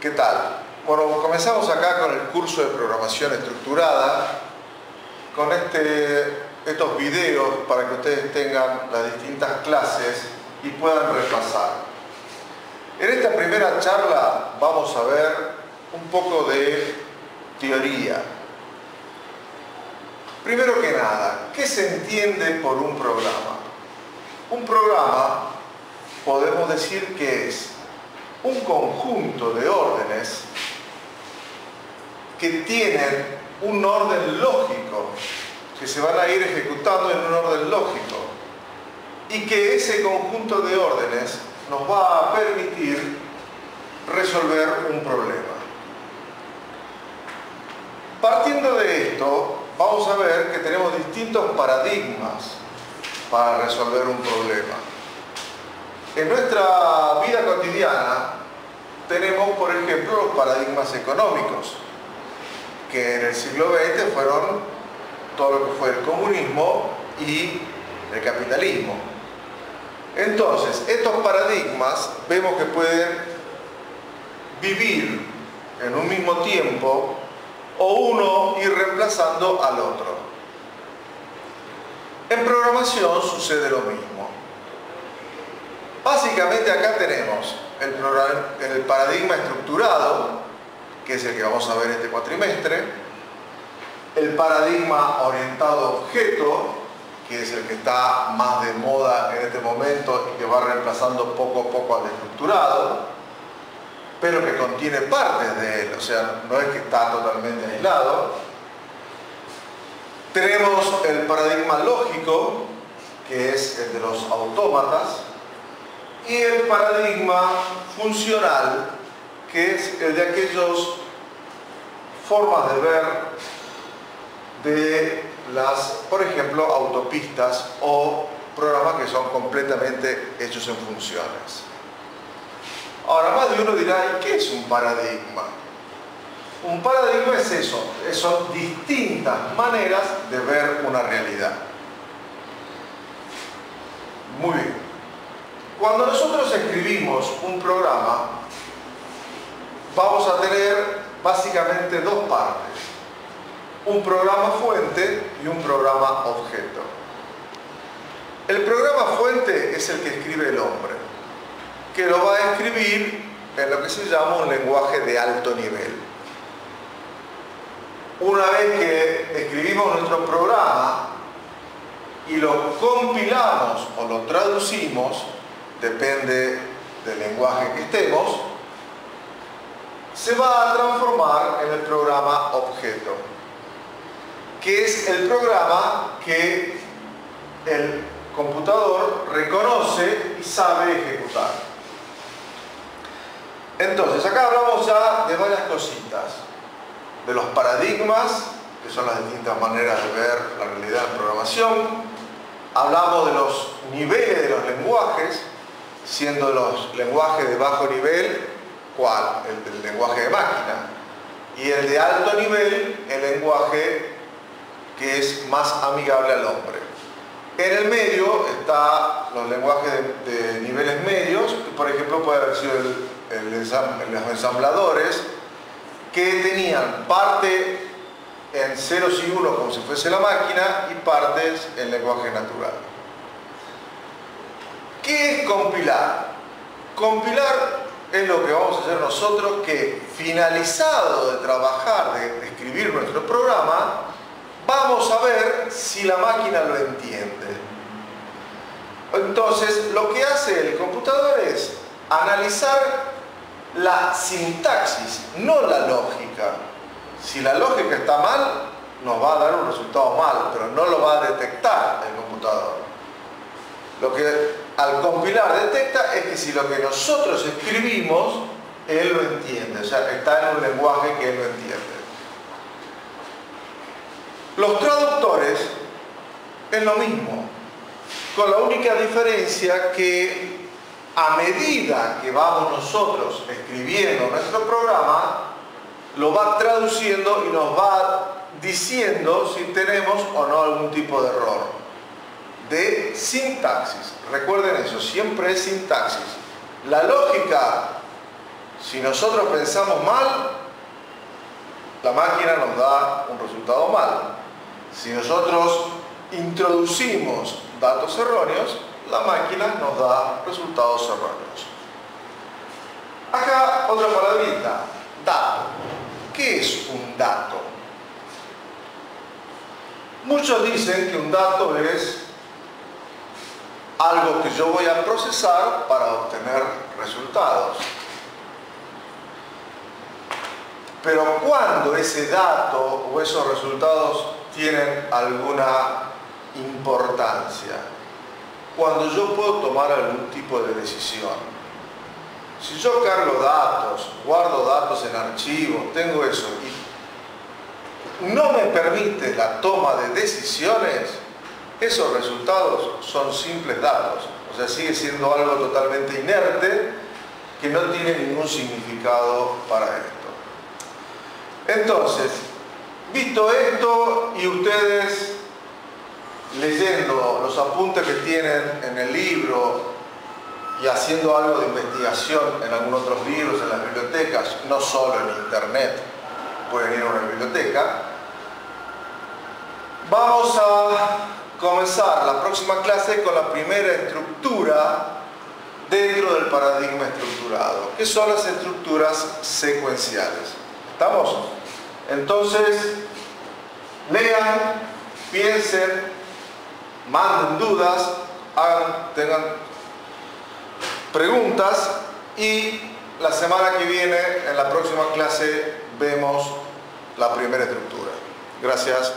¿Qué tal? Bueno, comenzamos acá con el curso de programación estructurada, con estos videos para que ustedes tengan las distintas clases y puedan repasar. En esta primera charla vamos a ver un poco de teoría. Primero que nada, ¿qué se entiende por un programa? Un programa podemos decir que es un conjunto de órdenes que tienen un orden lógico, que se van a ir ejecutando en un orden lógico, y que ese conjunto de órdenes nos va a permitir resolver un problema. Partiendo de esto, vamos a ver que tenemos distintos paradigmas para resolver un problema. En nuestra vida cotidiana tenemos, por ejemplo, los paradigmas económicos, que en el siglo XX fueron todo lo que fue el comunismo y el capitalismo. Entonces, estos paradigmas vemos que pueden vivir en un mismo tiempo o uno ir reemplazando al otro. En programación sucede lo mismo. Básicamente acá tenemos el paradigma estructurado, que es el que vamos a ver este cuatrimestre, el paradigma orientado a objeto, que es el que está más de moda en este momento y que va reemplazando poco a poco al estructurado, pero que contiene partes de él, o sea, no es que está totalmente aislado. Tenemos el paradigma lógico, que es el de los autómatas, y el paradigma funcional, que es el de aquellas formas de ver de las, por ejemplo, autopistas o programas que son completamente hechos en funciones. Ahora, más de uno dirá, ¿y qué es un paradigma? Un paradigma es eso, son distintas maneras de ver una realidad. Muy bien. Cuando nosotros escribimos un programa, vamos a tener básicamente dos partes. Un programa fuente y un programa objeto. El programa fuente es el que escribe el hombre, que lo va a escribir en lo que se llama un lenguaje de alto nivel. Una vez que escribimos nuestro programa y lo compilamos o lo traducimos, depende del lenguaje que estemos, se va a transformar en el programa objeto, que es el programa que el computador reconoce y sabe ejecutar. Entonces, acá hablamos ya de varias cositas, de los paradigmas, que son las distintas maneras de ver la realidad en programación. Hablamos de los niveles de los lenguajes, siendo los lenguajes de bajo nivel, ¿cuál? El del lenguaje de máquina. Y el de alto nivel, el lenguaje que es más amigable al hombre. En el medio están los lenguajes de niveles medios, que por ejemplo puede haber sido los ensambladores, que tenían parte en ceros y unos como si fuese la máquina y partes en lenguaje natural. ¿Qué es compilar? Compilar es lo que vamos a hacer nosotros, que finalizado de trabajar, de escribir nuestro programa, vamos a ver si la máquina lo entiende. Entonces, lo que hace el computador es analizar la sintaxis, no la lógica. Si la lógica está mal, nos va a dar un resultado mal, pero no lo va a detectar el computador. Lo que al compilar detecta es que si lo que nosotros escribimos, él lo entiende, o sea, está en un lenguaje que él lo entiende. Los traductores es lo mismo, con la única diferencia que a medida que vamos nosotros escribiendo nuestro programa, lo va traduciendo y nos va diciendo si tenemos o no algún tipo de error. De sintaxis. Recuerden eso, siempre es sintaxis. La lógica Si nosotros pensamos mal, la máquina nos da un resultado mal. Si nosotros introducimos datos erróneos, la máquina nos da resultados erróneos. Acá otra palabrita, dato. ¿Qué es un dato? Muchos dicen que un dato es algo que yo voy a procesar para obtener resultados. Pero ¿cuándo ese dato o esos resultados tienen alguna importancia? Cuando yo puedo tomar algún tipo de decisión. Si yo cargo datos, guardo datos en archivos, tengo eso y no me permite la toma de decisiones, esos resultados son simples datos. O sea, sigue siendo algo totalmente inerte que no tiene ningún significado para esto. Entonces, visto esto y ustedes leyendo los apuntes que tienen en el libro y haciendo algo de investigación en algunos otros libros, en las bibliotecas, no solo en internet, pueden ir a una biblioteca, vamos a comenzar la próxima clase con la primera estructura dentro del paradigma estructurado, que son las estructuras secuenciales. ¿Estamos? Entonces, lean, piensen, manden dudas, tengan preguntas y la semana que viene, en la próxima clase, vemos la primera estructura. Gracias.